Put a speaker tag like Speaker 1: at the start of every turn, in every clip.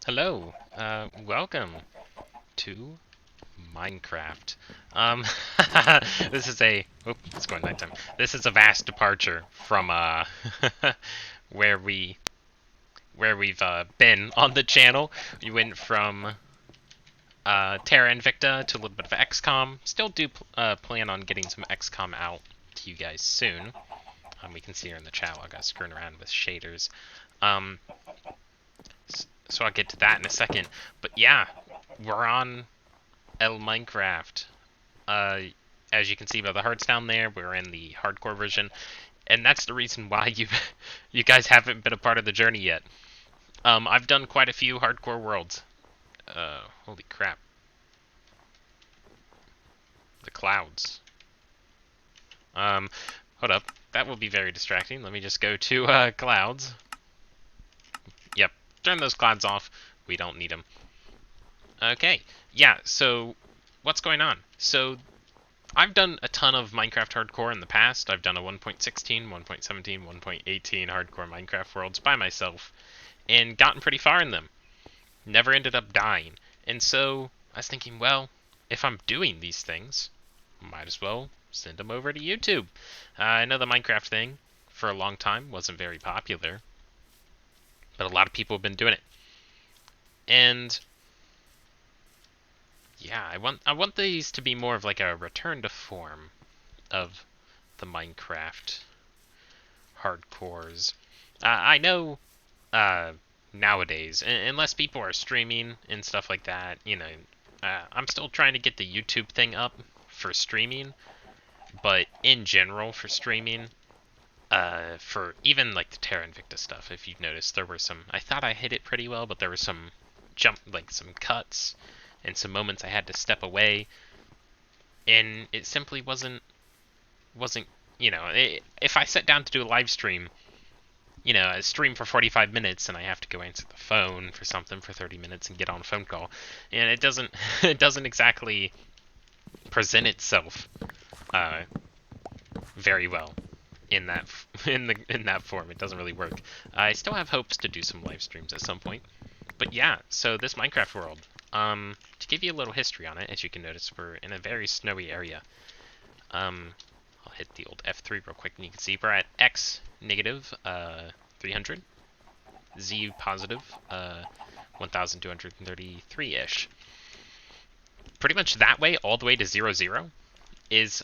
Speaker 1: Hello, welcome to Minecraft. Um, this is it's going nighttime. This is a vast departure from, where we've been on the channel. We went from, Terra Invicta to a little bit of XCOM. Still do, plan on getting some XCOM out to you guys soon. We can see her in the chat while I got screwing around with shaders. Um, so I'll get to that in a second. But yeah, we're on El Minecraft. Uh, as you can see by the hearts down there, we're in the hardcore version, and that's the reason why you guys haven't been a part of the journey yet. I've done quite a few hardcore worlds. Holy crap, the clouds. Um, hold up, that will be very distracting. Let me just go to clouds. Yep, turn those clouds off. We don't need them. Okay, yeah. So what's going on? So I've done a ton of Minecraft hardcore in the past. I've done a 1.16, 1.17, 1.18 hardcore Minecraft worlds by myself and gotten pretty far in them. Never ended up dying. And so I was thinking, well, if I'm doing these things, might as well send them over to YouTube. I know the Minecraft thing for a long time wasn't very popular, but a lot of people have been doing it. And yeah, I want these to be more of like a return to form of the Minecraft hardcores. I know nowadays, unless people are streaming and stuff like that, I'm still trying to get the YouTube thing up for streaming, but in general for streaming, for even like the Terra Invicta stuff, if you've noticed, there were some. I thought I hit it pretty well, but there were some some cuts, and some moments I had to step away, and it simply wasn't. If I sat down to do a live stream, a stream for 45 minutes and I have to go answer the phone for something for 30 minutes and get on a phone call, and it doesn't it doesn't exactly present itself uh, very well in that in that form. It doesn't really work. I still have hopes to do some live streams at some point. But yeah, so this Minecraft world, to give you a little history on it, as you can notice, we're in a very snowy area. I'll hit the old F3 real quick, and you can see we're at X negative 300, Z positive 1,233-ish. Pretty much that way, all the way to 00, is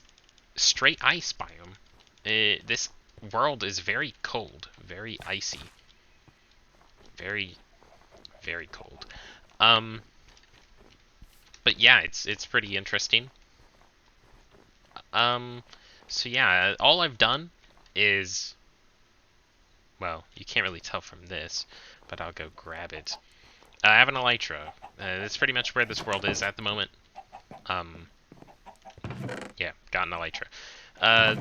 Speaker 1: straight ice biome. This world is very cold, very icy, very, very cold. Um, but yeah, it's pretty interesting. Um, so yeah, all I've done is, well, you can't really tell from this, but I'll go grab it. I have an elytra. That's pretty much where this world is at the moment. Um, yeah, got an elytra. Uh,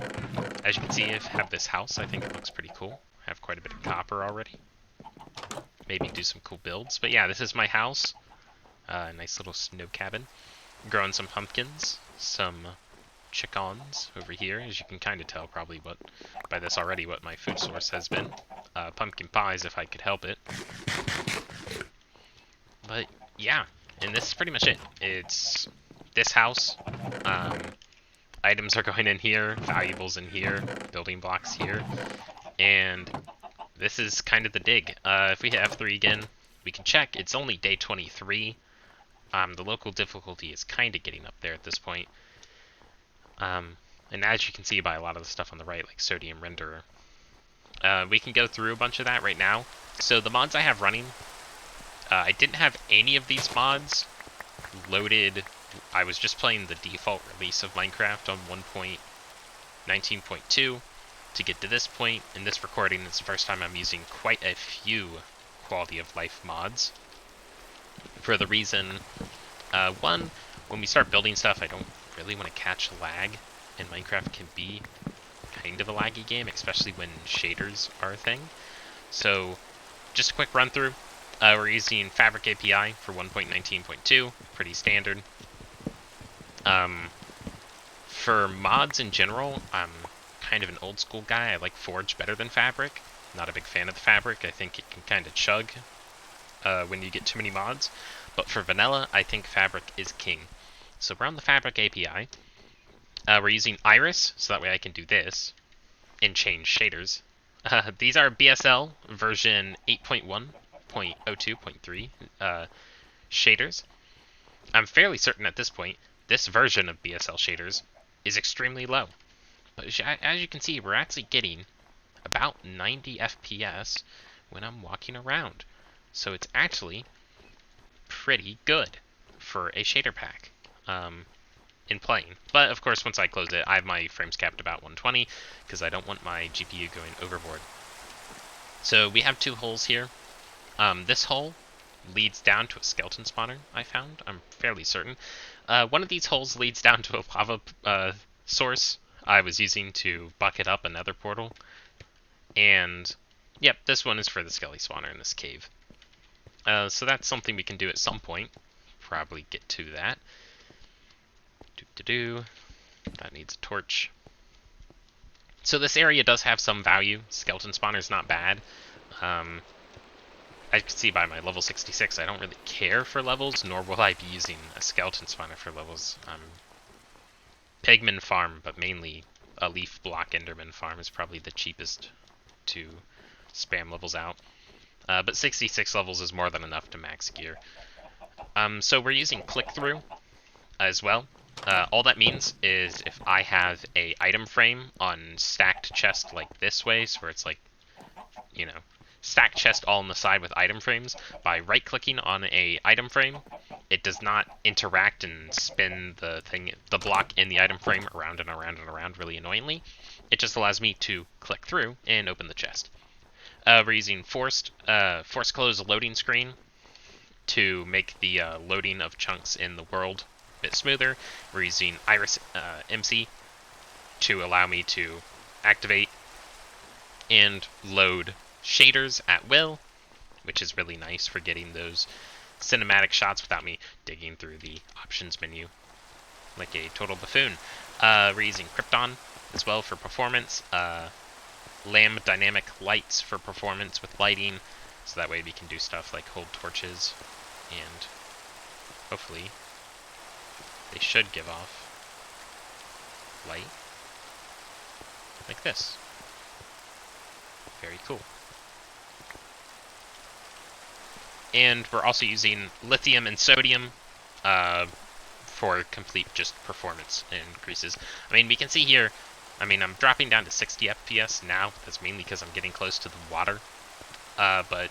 Speaker 1: as you can see, I have this house. I think it looks pretty cool. I have quite a bit of copper already. Maybe do some cool builds. But yeah, this is my house. Nice little snow cabin. Growing some pumpkins, some chickens over here, as you can kind of tell probably by this already what my food source has been. Pumpkin pies if I could help it. But yeah, and this is pretty much it. It's this house. Um, items are going in here, valuables in here, building blocks here, and this is kind of the dig. If we hit F3 again, we can check. It's only day 23. The local difficulty is kind of getting up there at this point. And as you can see by a lot of the stuff on the right, like Sodium Renderer, we can go through a bunch of that right now. So the mods I have running, I didn't have any of these mods loaded. I was just playing the default release of Minecraft on 1.19.2 to get to this point. In this recording, it's the first time I'm using quite a few quality of life mods. For the reason, one, when we start building stuff, I don't really want to catch lag, and Minecraft can be kind of a laggy game, especially when shaders are a thing. So, just a quick run through. We're using Fabric API for 1.19.2, pretty standard. For mods in general, I'm kind of an old school guy. I like Forge better than Fabric. Not a big fan of the Fabric. I think it can kind of chug when you get too many mods. But for vanilla, I think Fabric is king. So we're on the Fabric API. We're using Iris, so that way I can do this and change shaders. These are BSL version 8.1.02.3 shaders. I'm fairly certain at this point, this version of BSL shaders is extremely low. But as you can see, we're actually getting about 90 FPS when I'm walking around. So it's actually pretty good for a shader pack in playing. But of course, once I close it, I have my frames capped about 120 because I don't want my GPU going overboard. So we have two holes here. This hole leads down to a skeleton spawner, I found. I'm fairly certain. One of these holes leads down to a lava source I was using to bucket up another portal. And, yep, this one is for the skelly spawner in this cave. So that's something we can do at some point. Probably get to that. That needs a torch. So this area does have some value. Skeleton spawner's not bad. I can see by my level 66, I don't really care for levels, nor will I be using a skeleton spawner for levels. Pigman farm, but mainly a leaf block enderman farm is probably the cheapest to spam levels out. But 66 levels is more than enough to max gear. So we're using click-through as well. All that means is if I have a item frame on stacked chest like this way, so where it's like, you know, stacked chest all on the side with item frames, by right-clicking on a item frame, it does not interact and spin the block in the item frame around and around and around really annoyingly. It just allows me to click through and open the chest. We're using force close loading screen to make the loading of chunks in the world a bit smoother. We're using Iris MC to allow me to activate and load shaders at will, which is really nice for getting those cinematic shots without me digging through the options menu like a total buffoon. We're using Krypton as well for performance. Lamb dynamic lights for performance with lighting, so that way we can do stuff like hold torches, and hopefully they should give off light like this. Very cool. And we're also using lithium and sodium for complete just performance increases. I mean, we can see here, I'm dropping down to 60 FPS now. That's mainly because I'm getting close to the water. But,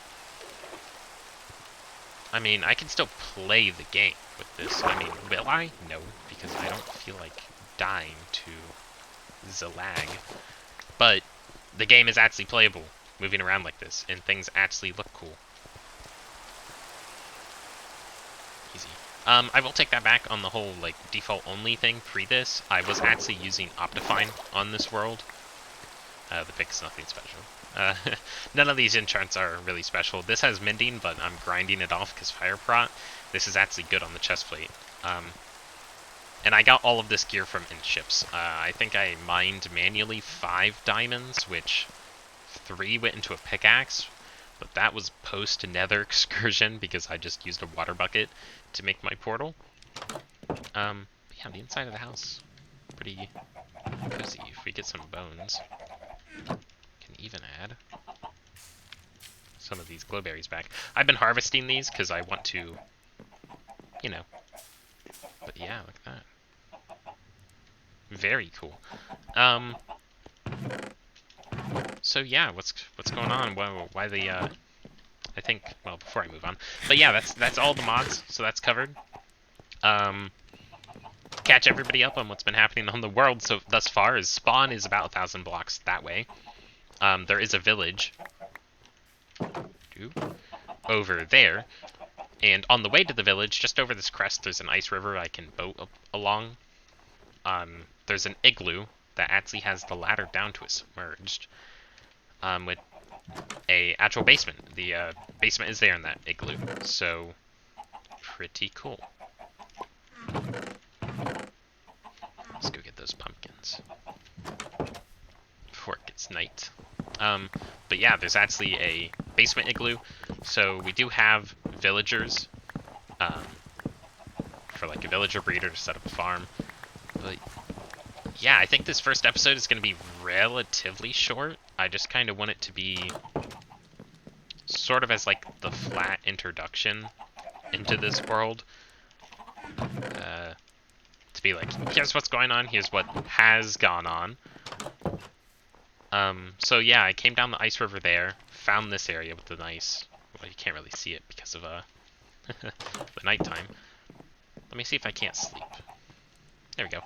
Speaker 1: I can still play the game with this. Will I? No, because I don't feel like dying to the lag. But the game is actually playable, moving around like this, and things actually look cool. Easy. I will take that back on the whole, default only thing pre this. I was actually using Optifine on this world. The pick's nothing special. None of these enchants are really special. This has mending, but I'm grinding it off because fire prot. This is actually good on the chest plate. And I got all of this gear from Inships. I think I mined manually 5 diamonds, which 3 went into a pickaxe. But that was post-nether excursion because I just used a water bucket to make my portal. Yeah, the inside of the house, pretty cozy. If we get some bones, can even add some of these glowberries back. I've been harvesting these because I want to, but yeah, look at that. Very cool. So yeah, what's going on? Why the I think, well, before I move on. But yeah, that's all the mods, so that's covered. Catch everybody up on what's been happening on the world so thus far is spawn is about 1,000 blocks that way. There is a village over there, and on the way to the village, just over this crest, there's an ice river I can boat along. There's an igloo that actually has the ladder down to it submerged, with a actual basement. The basement is there in that igloo, so pretty cool. Let's go get those pumpkins before it gets night. But yeah, there's actually a basement igloo, so we do have villagers, um, for like a villager breeder to set up a farm. But yeah, I think this first episode is going to be relatively short. I just kind of want it to be sort of as like the flat introduction into this world. To be like, here's what's going on, here's what has gone on. So yeah, I came down the ice river there, found this area with the nice, well, you can't really see it because of the nighttime. Let me see if I can't sleep. There we go.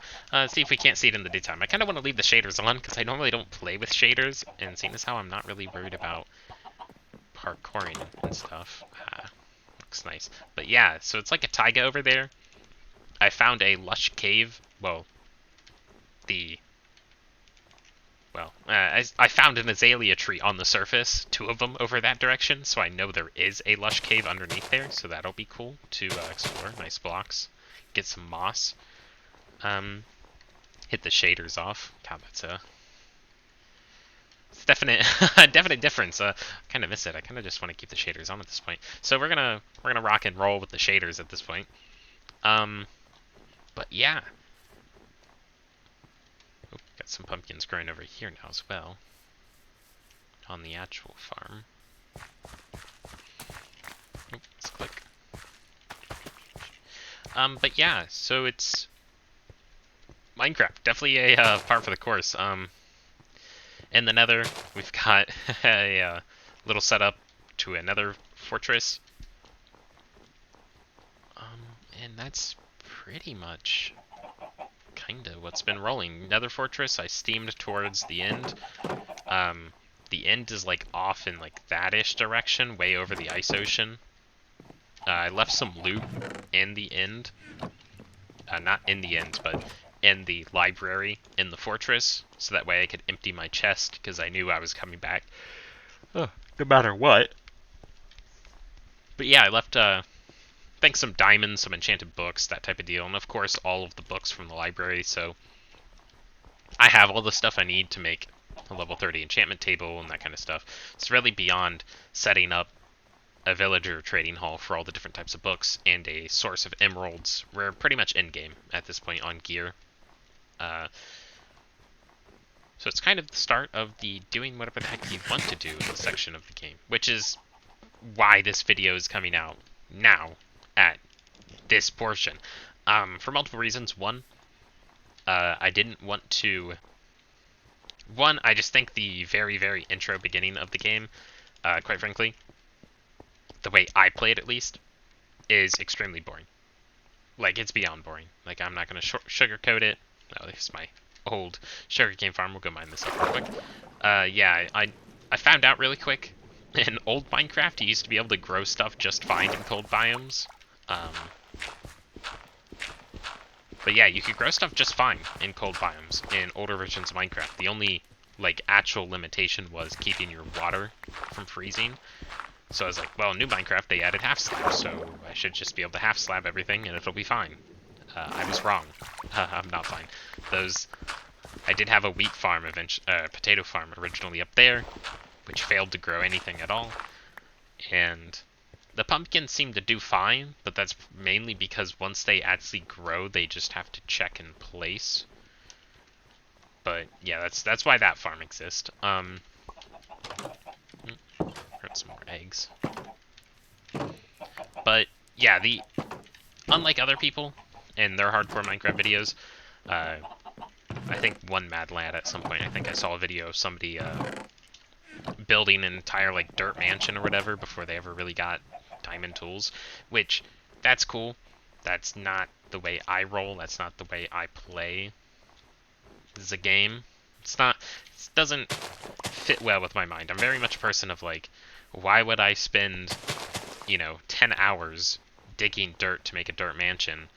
Speaker 1: See if we can't see it in the daytime. I kind of want to leave the shaders on because I normally don't play with shaders, and seeing as how I'm not really worried about parkouring and stuff, looks nice. But yeah, so it's like a taiga over there. I found a lush cave. Well, I found an azalea tree on the surface, 2 of them over that direction, so I know there is a lush cave underneath there, so that'll be cool to explore. Nice blocks. Get some moss. Hit the shaders off. God, it's definite definite difference. Kind of miss it. I kind of just want to keep the shaders on at this point. So we're gonna rock and roll with the shaders at this point. But yeah. Oh, got some pumpkins growing over here now as well. On the actual farm. Oh, let's click. But yeah, so it's Minecraft, definitely a par for the course. In the Nether, we've got a little setup to another fortress. And that's pretty much kind of what's been rolling. Nether fortress, I steamed towards the end. The end is like off in like that-ish direction, way over the ice ocean. I left some loot in the end. Not in the end, but in the library in the fortress, so that way I could empty my chest, because I knew I was coming back. No matter what. But yeah, I left, I think some diamonds, some enchanted books, that type of deal, and of course all of the books from the library, so I have all the stuff I need to make a level 30 enchantment table and that kind of stuff. It's really beyond setting up a villager trading hall for all the different types of books and a source of emeralds. We're pretty much in-game at this point on gear. So it's kind of the start of the doing whatever the heck you want to do in the section of the game, which is why this video is coming out now at this portion. For multiple reasons. One, I didn't want to... One, I just think the very, very intro beginning of the game, quite frankly, the way I play it at least, is extremely boring. Like, it's beyond boring. Like, I'm not going to sugarcoat it. Oh, this is my old sugarcane farm. We'll go mine this up real quick. Yeah, I found out really quick. In old Minecraft, you used to be able to grow stuff just fine in cold biomes. But yeah, you could grow stuff just fine in cold biomes in older versions of Minecraft. The only, like, actual limitation was keeping your water from freezing. So I was like, well, in new Minecraft, they added half slab, so I should just be able to half slab everything and it'll be fine. I was wrong. I'm not fine. I did have a wheat farm, potato farm originally up there, which failed to grow anything at all. And the pumpkins seem to do fine, but that's mainly because once they actually grow, they just have to check in place. But yeah, that's why that farm exists. Heard some more eggs. But yeah, unlike other people in their hardcore Minecraft videos, I think one Mad Lad at some point, I think I saw a video of somebody building an entire like dirt mansion or whatever before they ever really got diamond tools, which that's cool. That's not the way I roll. That's not the way I play. This is a game. It doesn't fit well with my mind. I'm very much a person of like, why would I spend, 10 hours digging dirt to make a dirt mansion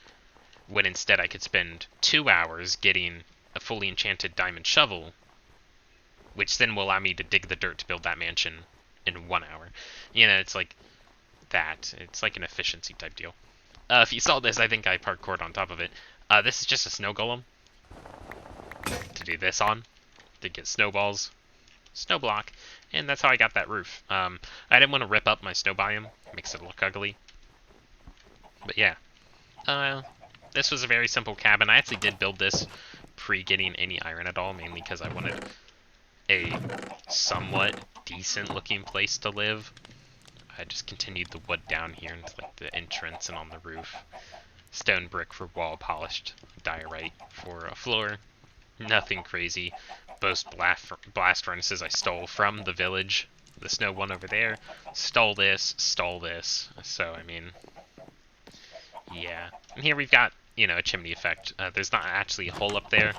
Speaker 1: when instead I could spend 2 hours getting a fully enchanted diamond shovel, which then will allow me to dig the dirt to build that mansion in 1 hour. It's like that. It's like an efficiency type deal. If you saw this, I think I parkoured on top of it. This is just a snow golem to do this on, to get snowballs. snow block, and that's how I got that roof. I didn't want to rip up my snow biome, makes it look ugly. But yeah, this was a very simple cabin. I actually did build this pre-getting any iron at all, mainly because I wanted a somewhat decent looking place to live. I just continued the wood down here into like the entrance and on the roof. Stone brick for wall polished, diorite for a floor. Nothing crazy. Both blast furnaces I stole from the village. The snow one over there. Stole this, stole this. So, I mean, yeah. And here we've got, you know, a chimney effect. There's not actually a hole up there.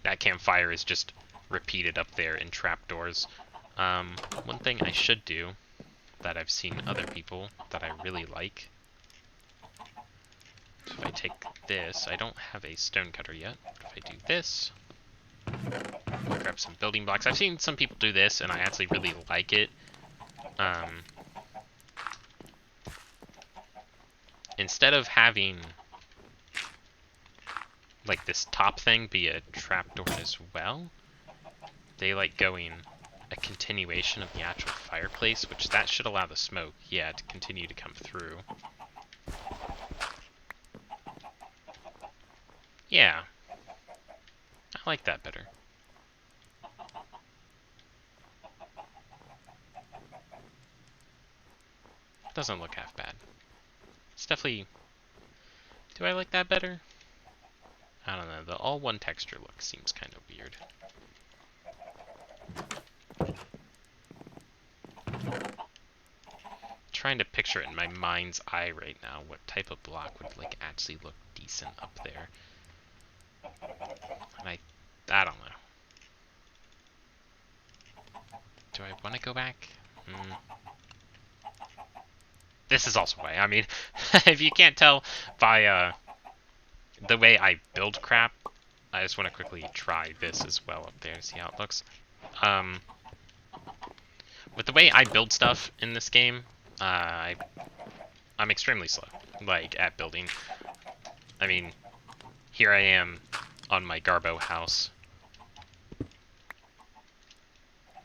Speaker 1: That campfire is just repeated up there in trapdoors. One thing I should do that I've seen other people that I really like. So if I take this, I don't have a stone cutter yet. If I do this, grab some building blocks. I've seen some people do this, and I actually really like it. Instead of having like this top thing be a trapdoor as well, they like going a continuation of the actual fireplace, which that should allow the smoke, yeah, to continue to come through. Yeah, I like that better. Doesn't look half bad. It's definitely... Do I like that better? I don't know, the all one texture look seems kind of weird. Trying to picture it in my mind's eye right now, what type of block would like actually look decent up there. And I don't know. Do I want to go back? This is also why. I mean, if you can't tell by the way I build crap, I just want to quickly try this as well up there, see how it looks. With the way I build stuff in this game, I'm extremely slow, like, at building. I mean, here I am on my Garbo house.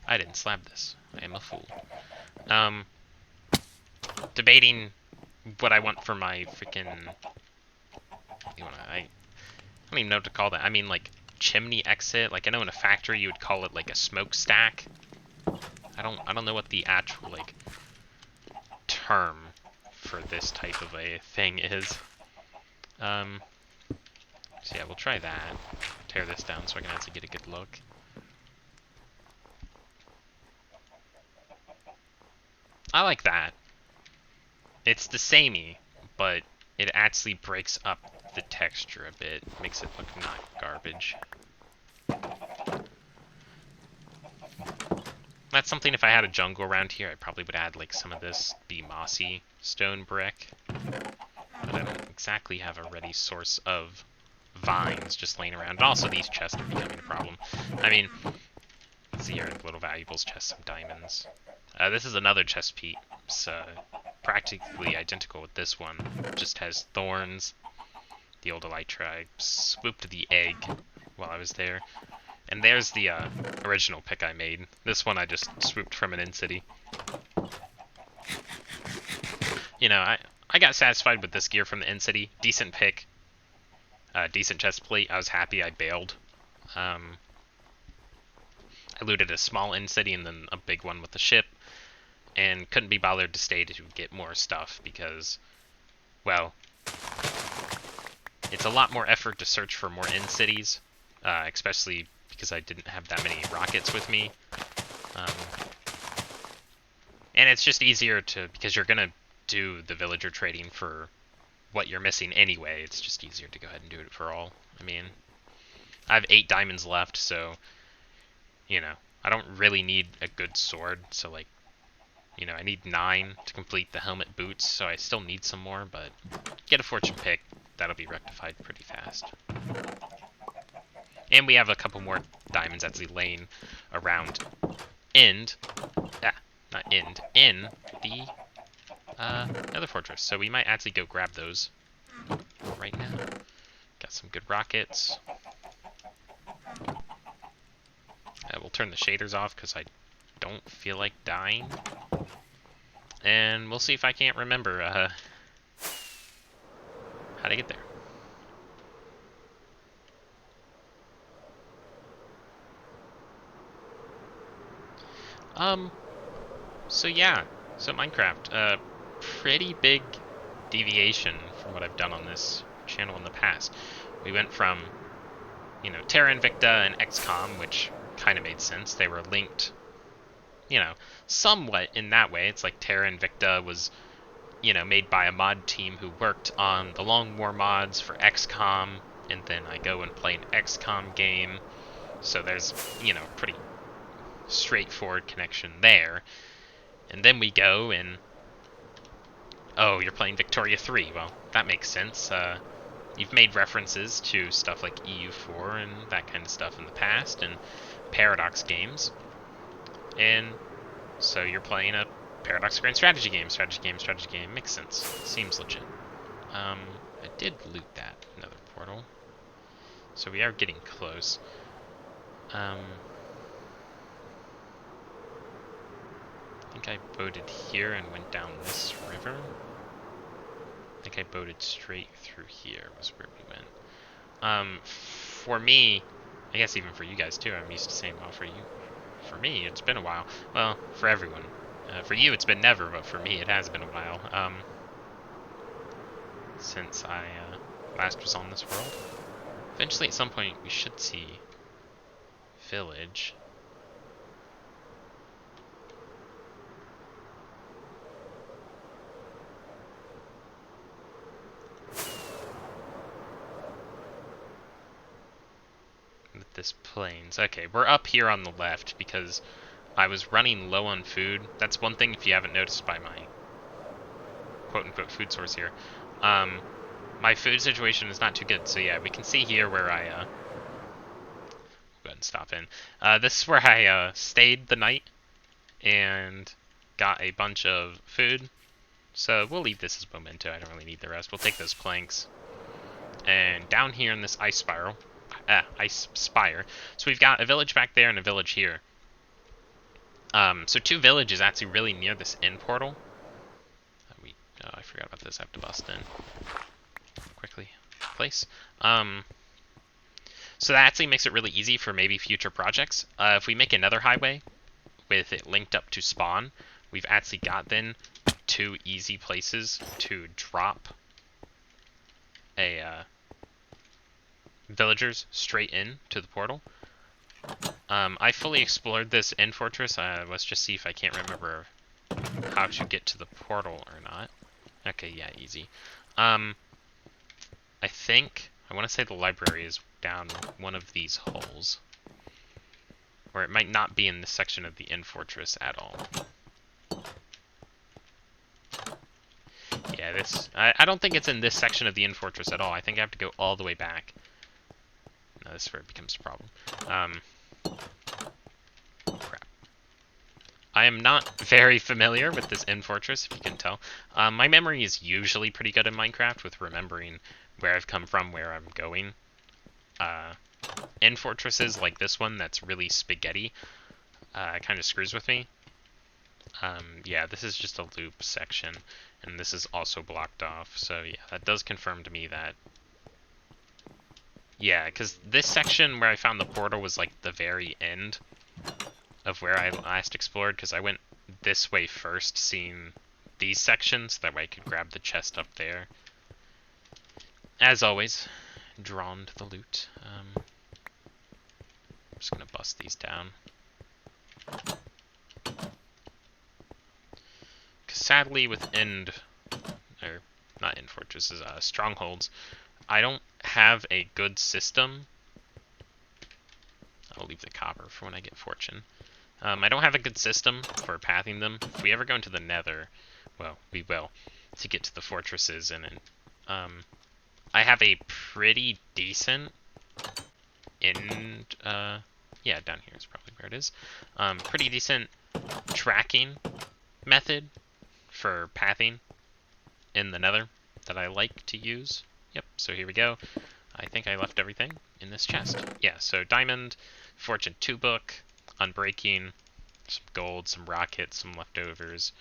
Speaker 1: I didn't slab this. I am a fool. Debating what I want for my freaking... I don't even know what to call that. I mean, like, chimney exit. Like, I know in a factory you would call it, like, a smokestack. I don't know what the actual, like, term for this type of a thing is. So yeah, we'll try that. Tear this down so I can actually get a good look. I like that. It's the samey, but it actually breaks up the texture a bit, makes it look not garbage. That's something, if I had a jungle around here, I probably would add like some of this be mossy stone brick. But I don't exactly have a ready source of vines just laying around. And also these chests are becoming a problem. I mean, let's see here, little valuables chest, some diamonds. This is another chest piece, practically identical with this one. Just has thorns. The old elytra, I swooped the egg while I was there. And there's the original pick I made. This one I just swooped from an in-city. You know, I got satisfied with this gear from the in-city. Decent pick. Decent chest plate. I was happy I bailed. I looted a small in-city and then a big one with the ship. And couldn't be bothered to stay to get more stuff because, well, it's a lot more effort to search for more in-cities. Especially because I didn't have that many rockets with me. And it's just easier to, because you're going to do the villager trading for what you're missing anyway, it's just easier to go ahead and do it for all. I mean, I have 8 diamonds left, so, you know, I don't really need a good sword, so, like, you know, I need 9 to complete the helmet boots, so I still need some more, but get a fortune pick, that'll be rectified pretty fast. And we have a couple more diamonds actually laying around in the Nether Fortress. So we might actually go grab those right now. Got some good rockets. We'll we'll turn the shaders off because I don't feel like dying. And we'll see if I can't remember how to get there. So yeah, so Minecraft, pretty big deviation from what I've done on this channel in the past. We went from, you know, Terra Invicta and XCOM, which kind of made sense. They were linked, you know, somewhat in that way. It's like Terra Invicta was, you know, made by a mod team who worked on the Long War mods for XCOM, and then I go and play an XCOM game. So there's, you know, pretty straightforward connection there. And then we go and, oh, you're playing Victoria 3. Well, that makes sense. You've made references to stuff like EU4 and that kind of stuff in the past, and Paradox games. And so you're playing a Paradox Grand strategy game. Strategy game. Makes sense. Seems legit. I did loot that. Another portal. So we are getting close. I think I boated here and went down this river. I think I boated straight through here was where we went. For me, I guess even for you guys too, I'm used to saying, well, for me, it's been a while. Well, for everyone. For you, it's been never, but for me, it has been a while. Since I last was on this world. Eventually, at some point, we should see village. With this plains. Okay, we're up here on the left because I was running low on food. That's one thing if you haven't noticed by my quote-unquote food source here. My food situation is not too good, so yeah, we can see here where I, go ahead and stop in. This is where I, stayed the night and got a bunch of food. So we'll leave this as memento. I don't really need the rest. We'll take those planks. And down here in this ice spire. So we've got a village back there and a village here. So two villages actually really near this end portal. Oh, I forgot about this. I have to bust in quickly. Place. So that actually makes it really easy for maybe future projects. If we make another highway with it linked up to spawn, we've actually got then two easy places to drop a villagers straight in to the portal. I fully explored this end fortress. Let's just see if I can't remember how to get to the portal or not. Okay, yeah, easy. I think, I want to say the library is down one of these holes. Or it might not be in this section of the end fortress at all. Yeah, I don't think it's in this section of the end fortress at all. I think I have to go all the way back. No, this is where it becomes a problem. Crap. I am not very familiar with this end fortress, if you can tell. My memory is usually pretty good in Minecraft with remembering where I've come from, where I'm going. End fortresses like this one that's really spaghetti kind of screws with me. Yeah, this is just a loop section, and this is also blocked off, so yeah, that does confirm to me that... Yeah, because this section where I found the portal was like the very end of where I last explored, because I went this way first, seeing these sections, that way I could grab the chest up there. As always, drawn to the loot. I'm just gonna bust these down. Sadly, with not end fortresses, strongholds, I don't have a good system. I'll leave the copper for when I get fortune. I don't have a good system for pathing them. If we ever go into the nether, well, we will, to get to the fortresses, and I have a pretty decent yeah, down here is probably where it is. Pretty decent tracking method for pathing in the nether that I like to use. Yep, so here we go. I think I left everything in this chest. Yeah, so diamond, fortune 2 book, unbreaking, some gold, some rockets, some leftovers,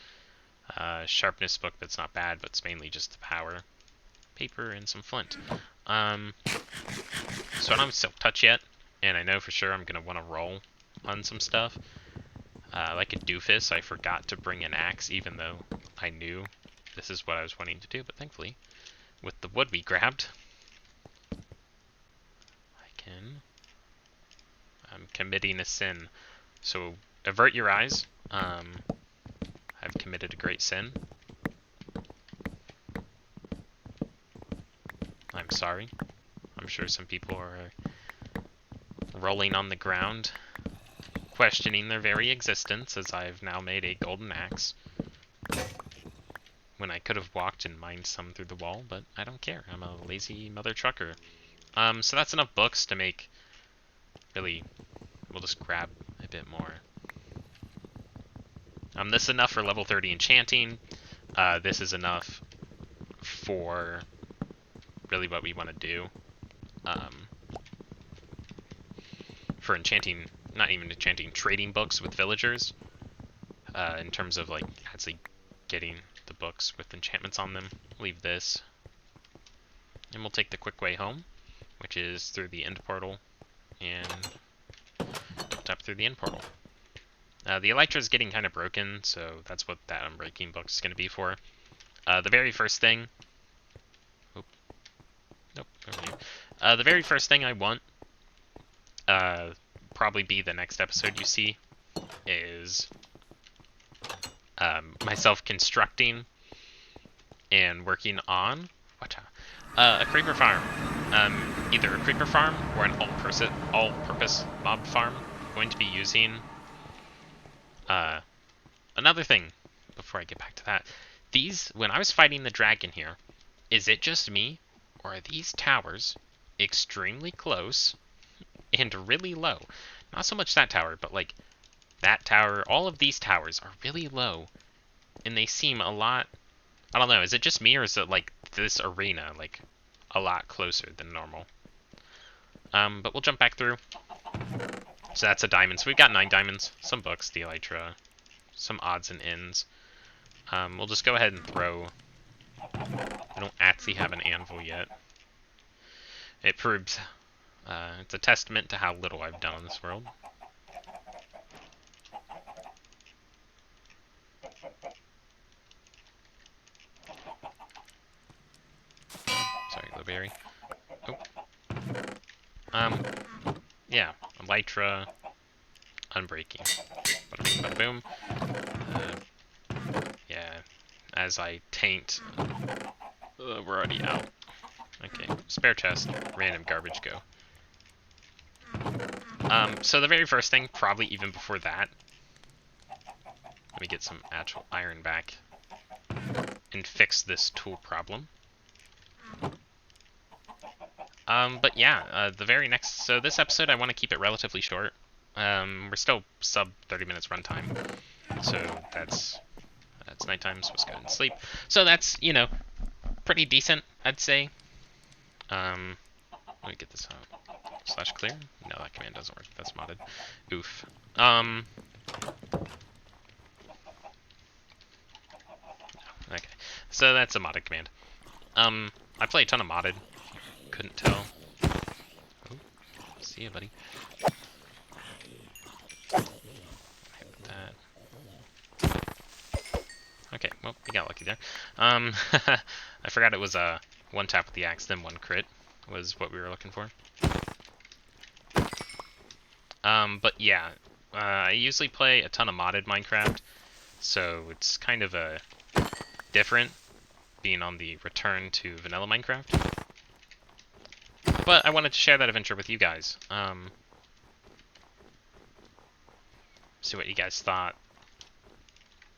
Speaker 1: sharpness book that's not bad, but it's mainly just the power, paper, and some flint. So I don't have silk touch yet, and I know for sure I'm gonna want to roll on some stuff. Like a doofus, I forgot to bring an axe, even though I knew this is what I was wanting to do, but thankfully, with the wood we grabbed, I'm committing a sin. So, avert your eyes. I've committed a great sin. I'm sorry. I'm sure some people are rolling on the ground, questioning their very existence, as I've now made a golden axe. When I could have walked and mined some through the wall, but I don't care. I'm a lazy mother trucker. So that's enough books to make... Really, we'll just grab a bit more. This is enough for level 30 enchanting. This is enough for really what we want to do. For enchanting, not even enchanting, trading books with villagers. In terms of like actually getting the books with enchantments on them. Leave this. And we'll take the quick way home, which is through the end portal, and tap through the end portal. The elytra is getting kind of broken, so that's what that unbreaking book is going to be for. The very first thing... Oop. Nope, over here. The very first thing I want, probably be the next episode you see, is myself constructing and working on a creeper farm. Either a creeper farm or an all-purpose mob farm. I'm going to be using another thing before I get back to that. These, when I was fighting the dragon here, is it just me, or are these towers extremely close and really low? Not so much that tower, but like that tower, all of these towers are really low, and they seem a lot, I don't know, is it just me, or is it like this arena, like a lot closer than normal? But we'll jump back through. So that's a diamond. So we've got 9 diamonds, some books, the elytra, some odds and ends. We'll just go ahead and throw... I don't actually have an anvil yet. It proves... it's a testament to how little I've done in this world. Sorry, Blueberry. Oh. Yeah, elytra, unbreaking. Bada boom. Yeah, as I taint, we're already out. Okay, spare chest, random garbage go. So the very first thing, probably even before that, let me get some actual iron back and fix this tool problem. But yeah, the very next, so this episode I want to keep it relatively short. We're still sub 30 minutes runtime, so that's nighttime, so let's go ahead and sleep. So that's, you know, pretty decent, I'd say. Let me get this out. /clear? No, that command doesn't work, that's modded. Oof. Okay, so that's a modded command. I play a ton of modded. Couldn't tell. Oh, see ya, buddy. Okay, well, we got lucky there. I forgot it was a one tap with the axe, then one crit was what we were looking for. But yeah, I usually play a ton of modded Minecraft, so it's kind of a different being on the return to vanilla Minecraft. But I wanted to share that adventure with you guys. See what you guys thought.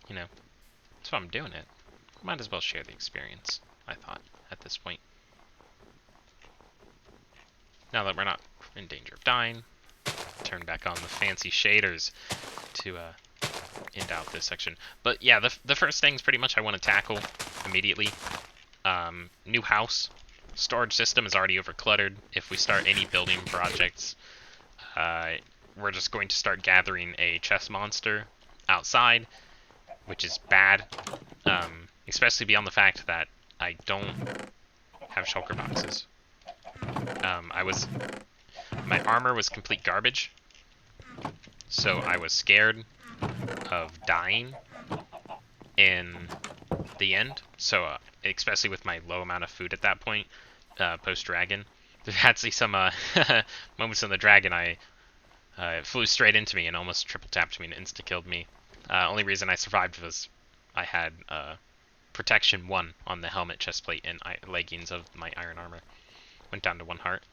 Speaker 1: You know, that's why I'm doing it. Might as well share the experience, I thought, at this point. Now that we're not in danger of dying, turn back on the fancy shaders to end out this section. But yeah, the first things pretty much I want to tackle immediately. New house. Storage system is already overcluttered. If we start any building projects, we're just going to start gathering a chest monster outside, which is bad, especially beyond the fact that I don't have shulker boxes. My armor was complete garbage, so I was scared of dying in the end. So, especially with my low amount of food at that point, post-dragon, there had to see some moments on the dragon. It flew straight into me and almost triple tapped me and insta-killed me. Only reason I survived was I had protection 1 on the helmet, chestplate, and leggings of my iron armor. Went down to 1 heart.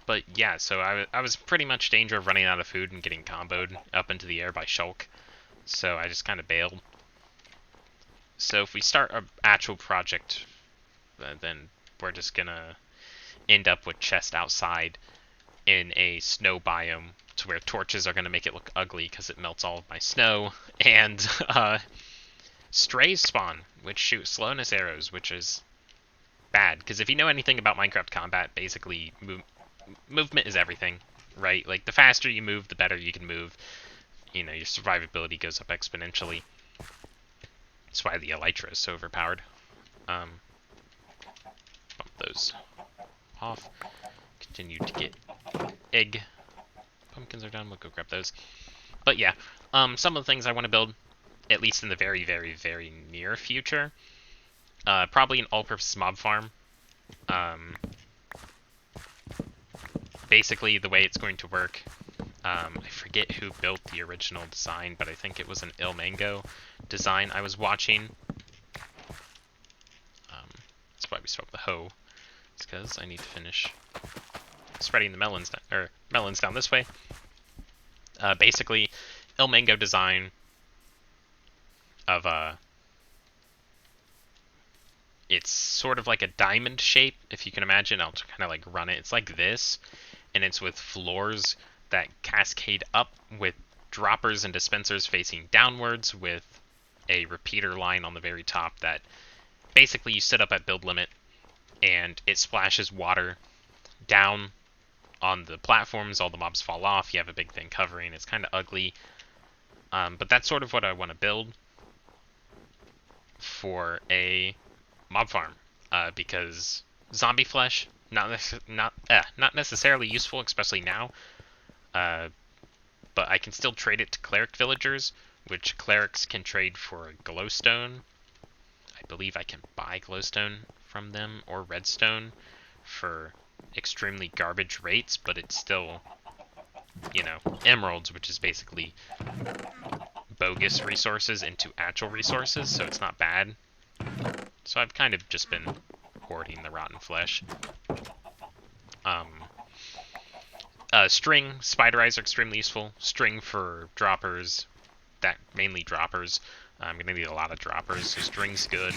Speaker 1: But yeah, so I was pretty much in danger of running out of food and getting comboed up into the air by Shulk. So I just kind of bailed. So if we start an actual project, then we're just gonna end up with chest outside in a snow biome to where torches are gonna make it look ugly because it melts all of my snow, and strays spawn, which shoot slowness arrows, which is bad, because if you know anything about Minecraft combat, basically movement is everything, right? Like, the faster you move, the better you can move. You know, your survivability goes up exponentially. That's why the Elytra is so overpowered. Bump those off. Continue to get egg. Pumpkins are done, we'll go grab those. But yeah, some of the things I want to build, at least in the very, very, very near future, probably an all-purpose mob farm. Basically, the way it's going to work, I forget who built the original design, but I think it was an Ilmango design I was watching. That's why we swapped the hoe. It's because I need to finish spreading the melons down this way. Basically, Ilmango design of it's sort of like a diamond shape, if you can imagine. I'll kind of like run it. It's like this, and it's with floors that cascade up with droppers and dispensers facing downwards, with a repeater line on the very top that basically you set up at build limit and it splashes water down on the platforms. All the mobs fall off. You have a big thing covering. It's kind of ugly, but that's sort of what I want to build for a mob farm, because zombie flesh not necessarily useful, especially now. But I can still trade it to cleric villagers, which clerics can trade for glowstone. I believe I can buy glowstone from them or redstone for extremely garbage rates, but it's still, you know, emeralds, which is basically bogus resources into actual resources, so it's not bad. So I've kind of just been hoarding the rotten flesh. String, spider eyes are extremely useful. String for droppers, mainly droppers. I'm going to need a lot of droppers, so string's good.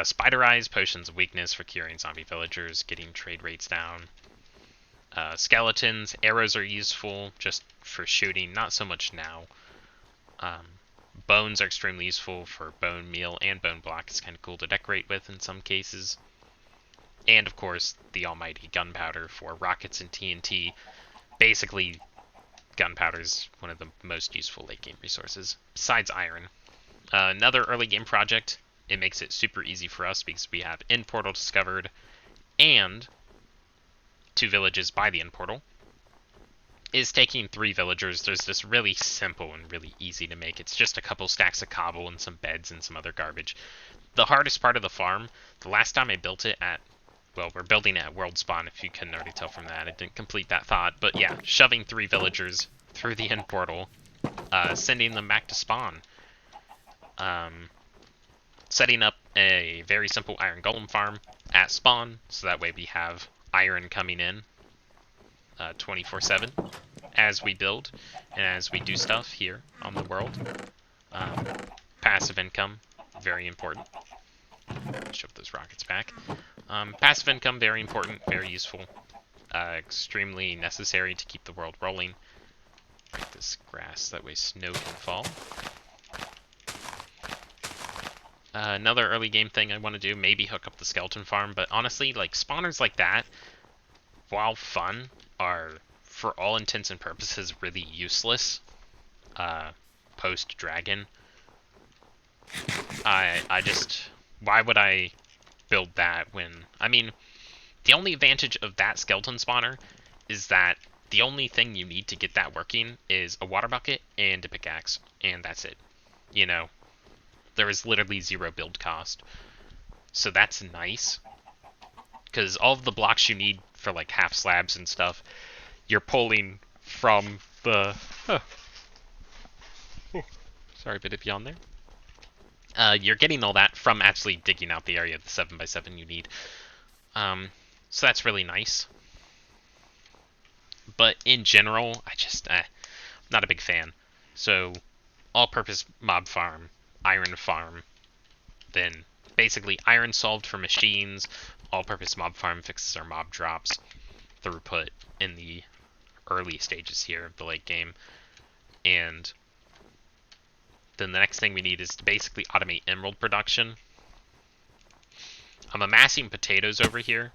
Speaker 1: Spider eyes, potions of weakness for curing zombie villagers, getting trade rates down. Skeletons, arrows are useful just for shooting, not so much now. Bones are extremely useful for bone meal and bone block. It's kind of cool to decorate with in some cases. And, of course, the almighty gunpowder for rockets and TNT. Basically, gunpowder is one of the most useful late-game resources, besides iron. Another early-game project, it makes it super easy for us because we have End Portal discovered and 2 villages by the End Portal, is taking 3 villagers. There's this really simple and really easy to make. It's just a couple stacks of cobble and some beds and some other garbage. The hardest part of the farm, the last time I built it at, well, we're building it at World Spawn, if you couldn't already tell from that. I didn't complete that thought. But yeah, shoving 3 villagers through the End Portal, sending them back to spawn. Setting up a very simple iron golem farm at spawn, so that way we have iron coming in 24/7 as we build and as we do stuff here on the world. Passive income, very important. Shove those rockets back. Passive income, very important, very useful. Extremely necessary to keep the world rolling. Break this grass, that way snow can fall. Another early game thing I want to do, maybe hook up the skeleton farm, but honestly, like, spawners like that while fun, are, for all intents and purposes, really useless post-dragon. I just... Why would I build that when... I mean, the only advantage of that skeleton spawner is that the only thing you need to get that working is a water bucket and a pickaxe, and that's it. You know, there is literally 0 build cost. So that's nice, because all of the blocks you need for like half slabs and stuff, you're pulling from the... Sorry, bit of yawn there. You're getting all that from actually digging out the area of the 7x7 you need. So that's really nice. But in general, I just, not a big fan. So, all-purpose mob farm, iron farm, then basically iron solved for machines, all-purpose mob farm fixes our mob drops, throughput in the early stages here of the late game, and then the next thing we need is to basically automate emerald production. I'm amassing potatoes over here.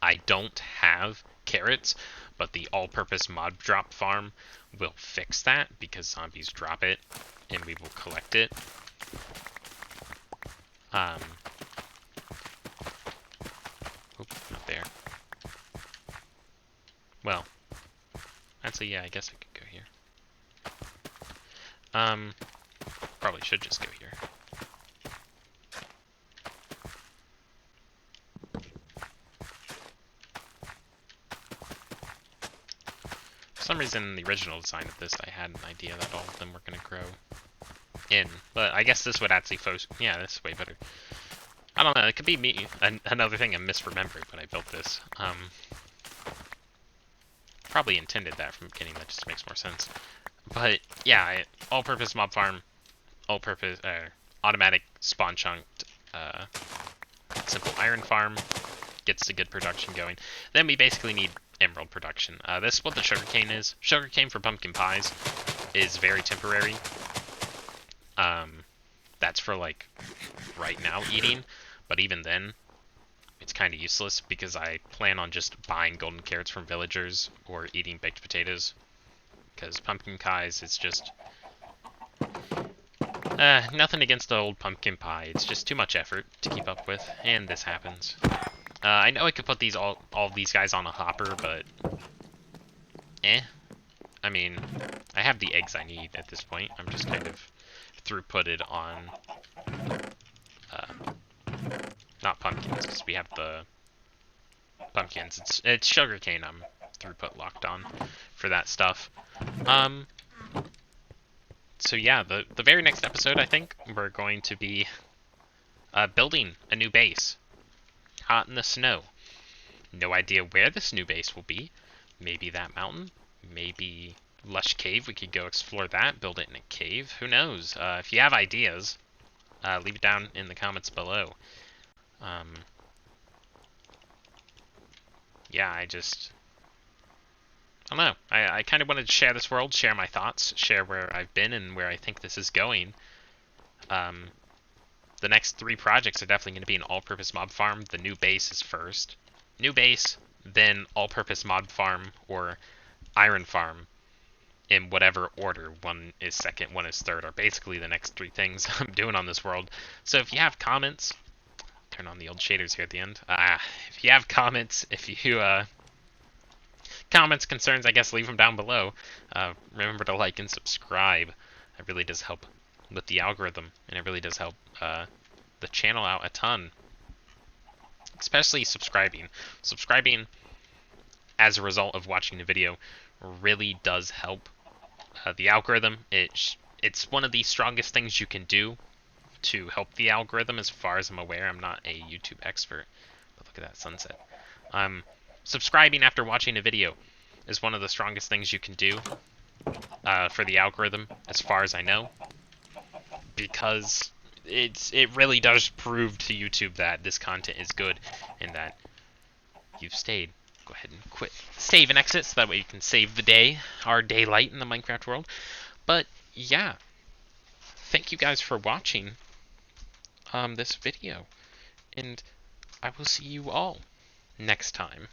Speaker 1: I don't have carrots, but the all-purpose mob drop farm will fix that because zombies drop it and we will collect it. Not there. Well, actually, yeah, I guess I could go here. Probably should just go here. For some reason, in the original design of this, I had an idea that all of them were going to grow in, but I guess this would actually yeah, this is way better. I don't know, it could be me, another thing I'm misremembering when I built this. Probably intended that from the beginning, that just makes more sense. But yeah, all-purpose mob farm, all-purpose, automatic spawn chunked, simple iron farm, gets the good production going. Then we basically need emerald production. This is what the sugarcane is. Sugarcane for pumpkin pies is very temporary. That's for like right now eating, but even then it's kind of useless because I plan on just buying golden carrots from villagers or eating baked potatoes, because pumpkin pies is just nothing against the old pumpkin pie, it's just too much effort to keep up with, and this happens. I know I could put these all of these guys on a hopper, but I mean, I have the eggs I need at this point. I'm just kind of throughputed on not pumpkins, because we have the pumpkins. It's sugarcane I'm throughput locked on for that stuff. So yeah, the very next episode, I think, we're going to be building a new base. Out in the snow. No idea where this new base will be. Maybe that mountain. Maybe Lush Cave. We could go explore that, build it in a cave. Who knows? If you have ideas, leave it down in the comments below. Yeah, I don't know. I kind of wanted to share this world, share my thoughts, share where I've been and where I think this is going. The next 3 projects are definitely going to be an all-purpose mob farm. The new base is first. New base, then all-purpose mob farm or iron farm in whatever order. One is second, one is third, are basically the next 3 things I'm doing on this world. So if you have comments, turn on the old shaders here at the end. If you have comments, if you comments, concerns, I guess leave them down below. Remember to like and subscribe. It really does help with the algorithm, and it really does help the channel out a ton. Especially subscribing. Subscribing as a result of watching the video really does help the algorithm. It's one of the strongest things you can do to help the algorithm, as far as I'm aware. I'm not a YouTube expert, but look at that sunset. Subscribing after watching a video is one of the strongest things you can do for the algorithm, as far as I know, because it really does prove to YouTube that this content is good and that you've stayed. Go ahead and quit, save and exit, so that way you can save the day, our daylight in the Minecraft world. But yeah, thank you guys for watching this video, and I will see you all next time.